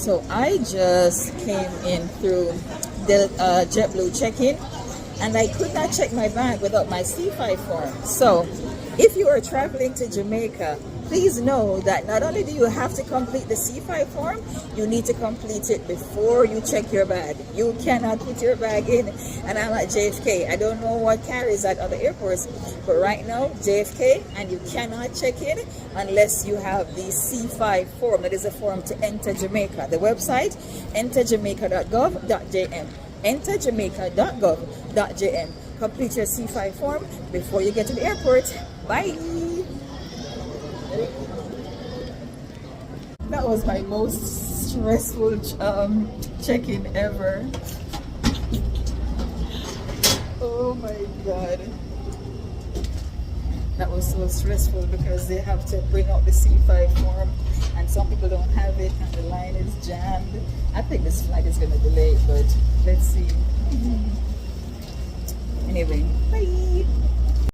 So I just came in through the JetBlue check-in, and I could not check my bag without my C5 form. So if you are traveling to Jamaica, please know that not only do you have to complete the C5 form, you need to complete it before you check your bag. You cannot put your bag in, and I'm at JFK. I don't know what carries at other airports, but right now, JFK, and you cannot check in unless you have the C5 form. That is a form to enter Jamaica. The website, enterjamaica.gov.jm. enterjamaica.gov.jm. Complete your C5 form before you get to the airport. Bye! That was my most stressful check-in ever. Oh my god. That was so stressful because they have to bring out the C5 form and some people don't have it and the line is jammed. I think this flight is going to delay, but let's see. Anyway, bye!